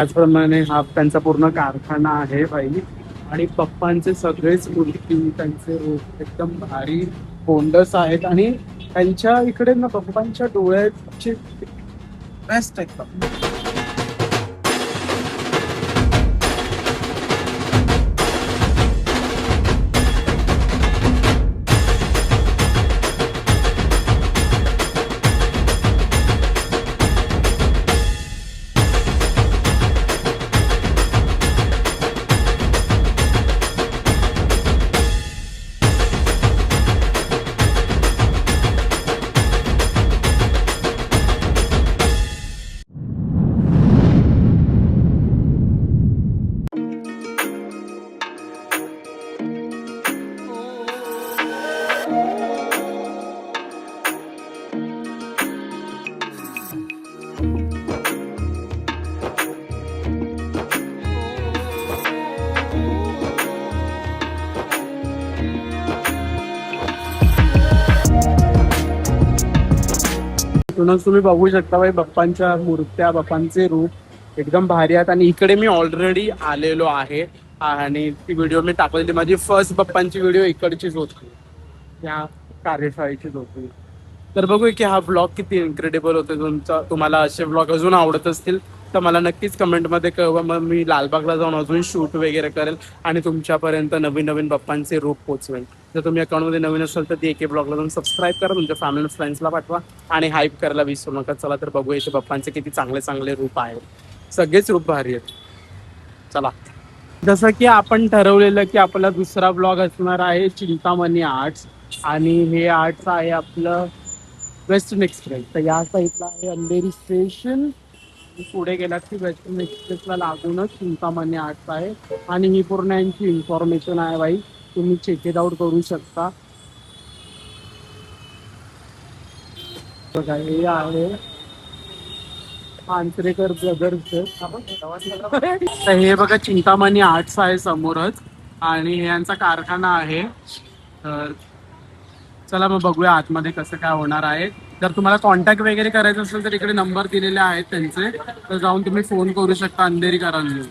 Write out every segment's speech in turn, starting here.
त्याचप्रमाणे हा त्यांचा पूर्ण कारखाना आहे बाई. आणि पप्पांचे सगळेच मूर्ती, त्यांचे रूप एकदम भारी गोंडस आहेत. आणि त्यांच्या इकडे ना पप्पांच्या डोळ्याचे बेस्ट एकदम. इथूनच तुम्ही बघू शकता बाई बाप्पांच्या मूर्त्या, बाप्पांचे रूप एकदम भारी आहेत. आणि इकडे मी ऑलरेडी आलेलो आहे आणि ती व्हिडिओ मी टाकलेली. माझी फर्स्ट बाप्पांची व्हिडिओ इकडचीच होती, या कार्यशाळेचीच होती. तर बघू की हा ब्लॉग किती इन्क्रेडिबल होते. तुम्हाला असे ब्लॉग अजून आवडत असतील तर मला नक्कीच कमेंटमध्ये कळवा. मग मी लालबागला जाऊन अजून शूट वगैरे करेल आणि तुमच्यापर्यंत नवीन नवीन बाप्पांचे रूप पोचवेल. जर तुम्ही अकाउंटमध्ये नवीन असाल तर DK ब्लॉगला जाऊन सबस्क्राईब करा, तुमच्या फॅमिली फ्रेंड्सला पाठवा आणि हाईप करायला विसरू नका. चला तर बघू इथे बाप्पांचे किती चांगले चांगले रूप आहेत. सगळेच रूप भारी आहेत. चला, जसं की आपण ठरवलेलं की आपला दुसरा ब्लॉग असणार आहे चिंतामणी आर्ट्स. आणि हे आर्ट्स आहे आपलं वेस्टर्न एक्सप्रेस. तर या साईडला आहे अंधेरी स्टेशन. पुढे गेलात की वेस्टर्न एक्सप्रेसला लागूनच चिंतामणी आर्ट्स आहे. आणि ही पूर्ण यांची इन्फॉर्मेशन आहे बाई, तुम्ही चेक इट आउट करू शकता. बघा हे आहे आंचरेकर ब्रदर्स. तर हे बघा चिंतामणी आर्ट्स आहे समोरच आणि हे यांचा कारखाना आहे. तर चला मग बघूया आतमध्ये कसं काय होणार आहे. जर तुम्हाला कॉन्टॅक्ट वगैरे करायचं असेल तर इकडे नंबर दिलेले आहेत त्यांचे, तर जाऊन तुम्ही फोन करू शकता अंधेरीकरांनी.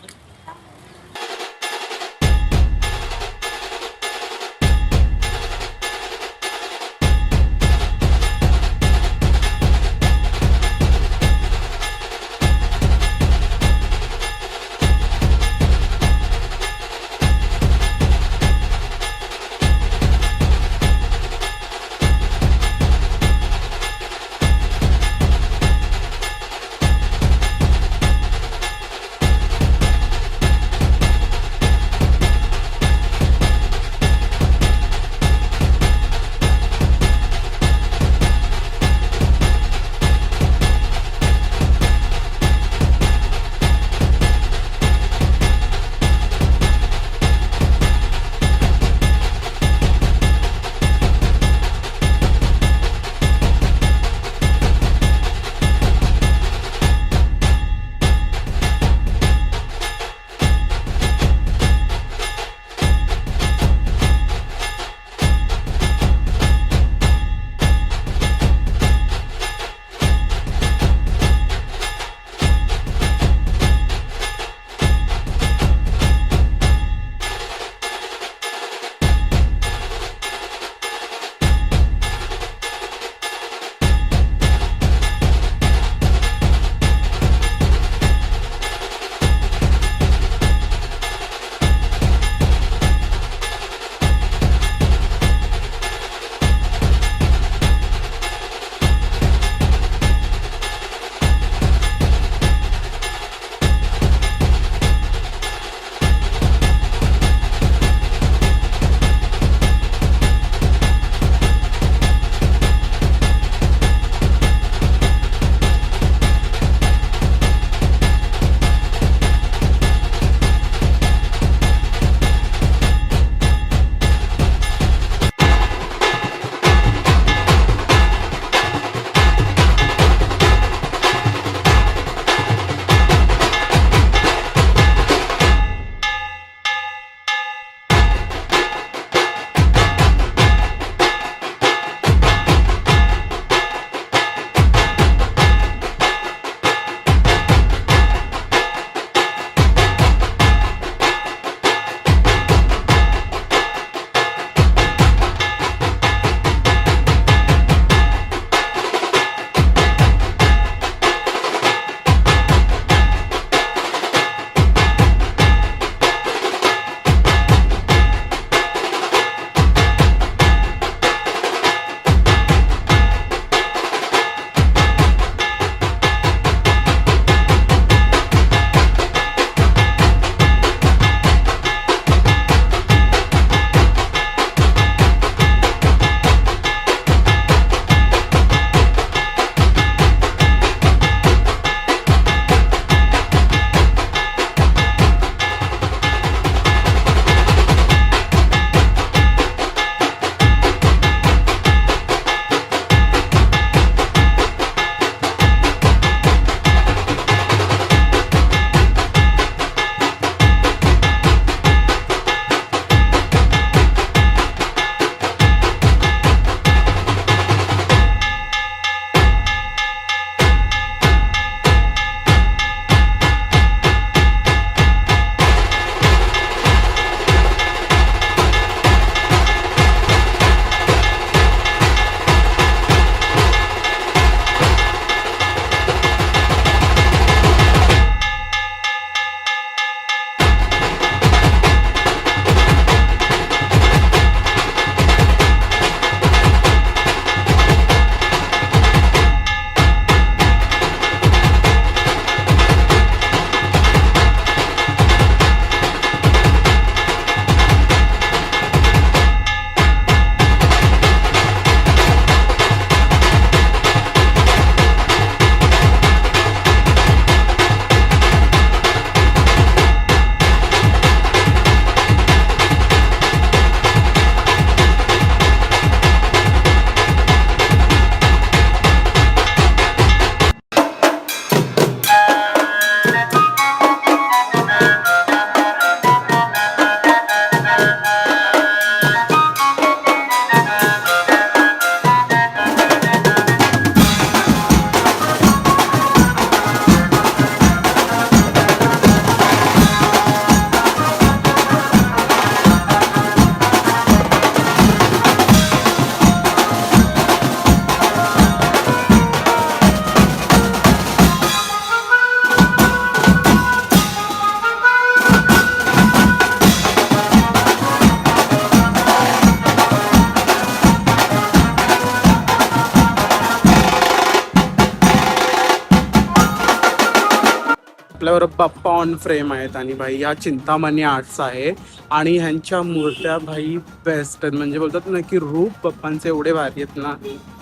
त्याच्यावर बाप्पा ऑन फ्रेम आहेत आणि भाई ह्या चिंतामणी आर्ट्स आहे आणि ह्यांच्या मूर्त्या भाई बेस्ट आहेत. म्हणजे बोलतात ना की रूप बाप्पांचे एवढे भारी आहेत ना,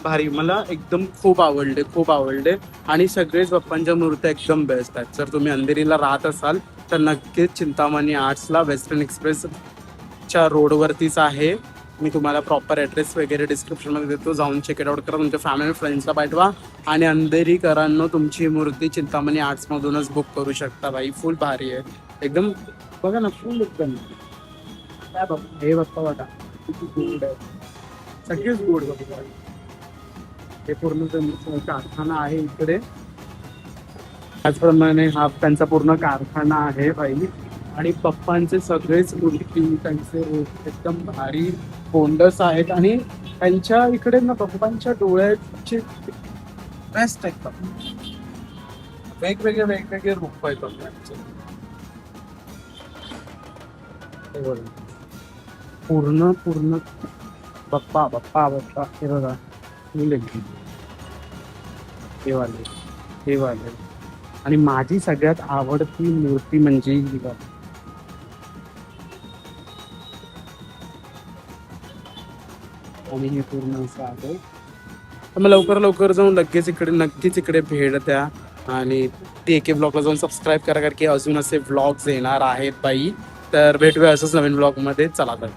भारी. मला एकदम खूप आवडले आणि सगळेच बाप्पांच्या मूर्त्या एकदम बेस्ट आहेत. जर तुम्ही अंधेरीला राहत असाल तर नक्कीच चिंतामणी आर्ट्सला वेस्टर्न एक्सप्रेसच्या रोडवरतीच आहे. मी तुम्हाला प्रॉपर ॲड्रेस वगैरे डिस्क्रिप्शनमध्ये देतो, जाऊन चेकआउट आउट करा, तुमच्या फॅमिली फ्रेंड्सला पाठवा आणि अंधेरीकरांनो तुमची मूर्ती चिंतामणी आर्ट्समधूनच बुक करू शकता. बाई फुल भारी आहे एकदम, बघा ना फुल एकदम. काय बाप्पा हे बाप्पा बघा किती गोड आहे, सगळेच गोड बघा. हे पूर्ण त्यांचा कारखाना आहे इकडे, त्याचप्रमाणे हा त्यांचा पूर्ण कारखाना आहे बाई. आणि पप्पांचे सगळेच मूर्ती त्यांचे एकदम भारी गोंडस आहेत आणि त्यांच्या इकडे ना पप्पांच्या डोळ्याचे बेस्ट आहेत. वेगवेगळे रूप आहेत पप्पांचे. पूर्ण बाप्पा हे बघा, हे वाले आणि माझी सगळ्यात आवडती मूर्ती म्हणजे ही बघा. आणि हे पूर्ण असं आहे. तर मग लवकर जाऊन नक्कीच इकडे भेट द्या आणि TK ब्लॉगला जाऊन सबस्क्राईब करा, कारण की अजून असे व्लॉग्स येणार आहेत बाई. तर भेटूया असंच नवीन ब्लॉगमध्ये. चला तर,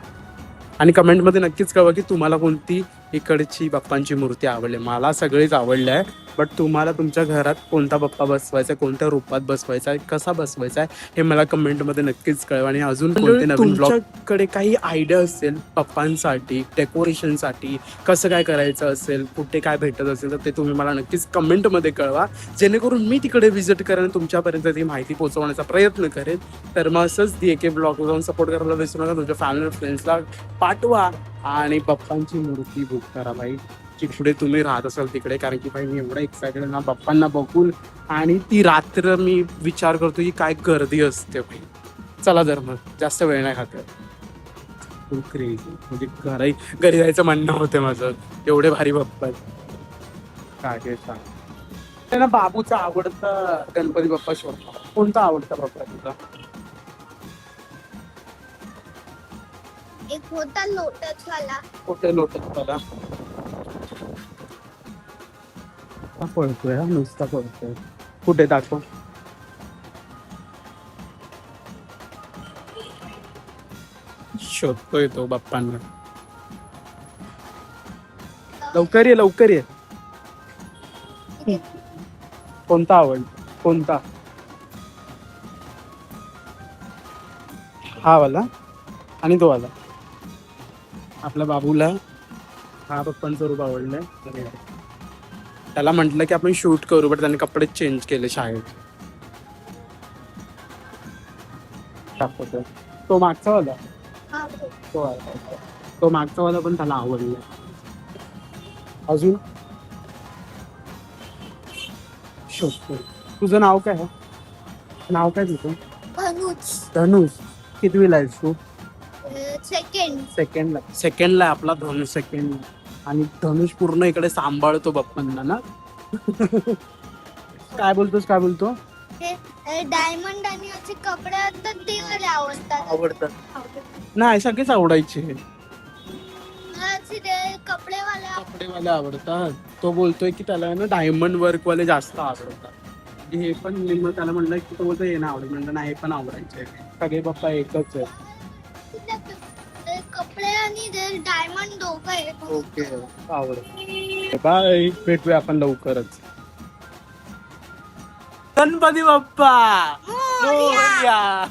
आणि कमेंटमध्ये नक्कीच कळवा की तुम्हाला कोणती इकडची बाप्पांची मूर्ती आवडली. मला सगळीच आवडली आहे, बट तुम्हाला तुमच्या घरात कोणता बाप्पा बसवायचा, कोणत्या रूपात बसवायचा आहे, कसा बसवायचा आहे हे मला कमेंटमध्ये नक्कीच कळवा. आणि अजून कोणते नवीन ब्लॉगकडे काही आयडिया असेल पप्पांसाठी, डेकोरेशनसाठी, कसं काय करायचं असेल, कुठे काय भेटत असेल तर ते तुम्ही मला नक्कीच कमेंटमध्ये कळवा, जेणेकरून मी तिकडे व्हिजिट करेन, तुमच्यापर्यंत ती माहिती पोहोचवण्याचा प्रयत्न करेन. तर मग असंच DK ब्लॉगला जाऊन सपोर्ट करायला विसरू नका, तुमच्या फॅमिली फ्रेंड्सला पाठवा आणि बाप्पांची मूर्ती बुक करा बाई, की पुढे तुम्ही राहत असाल तिकडे. कारण की भाई मी एवढं एक्सायटेड ना बाप्पांना बघून, आणि ती रात्र मी विचार करतो की काय गर्दी असते भाई. चला जर मग जास्त वेळ नाही खात, खूप क्रेझी, म्हणजे घरी जायचं म्हणणं होतं माझं, एवढे भारी बाप्पा काय सांग ना. बाबूचा आवडता गणपती बाप्पा शोधला, कोणता आवडता बाप्पा तुझा? एक होता लोटस वाला. कुठे लोटस वाला? पळतोय हा, नुसता पळतोय. कुठे दाखव. शोधतोय तो बाप्पांना. लवकर ये. कोणता आवड? कोणता? हा वाला आणि तो वाला. आपल्या बाबूला हा बाप्पांचं रूप आवडलंय. त्याला म्हटलं की आपण शूट करू, बट त्याने कपडे चेंज केले शाळेत. तो मागचा वाला, तो मागचा वाला पण त्याला आवडला. अजून शोधतो. तुझं नाव काय आहे? नाव काय तुझं? धनुष. कितवीला आहेस तू? सेकंडला आपला धनुष सेकंड. आणि धनुष पूर्ण इकडे सांभाळतो बाप्पांना ना. काय बोलतो? डायमंड आणि असे कपडे असतात ते मला आवडतात. नाही सगळेच आवडायचे. कपडेवाले आवडतात. तो बोलतोय की त्याला ना डायमंड वर्क वाले जास्त आवडतात. हे पण मी त्याला म्हणलं की तो बोलतो हे ना आवडत, म्हणलं नाही हे पण आवडायचे. सगळे बाप्पा एकच आहे. कपडे आणि डायमंड दोघं आहे. ओके आवडत. बाय, भेटूया आपण लवकरच. गणपती बाप्पा मोरया.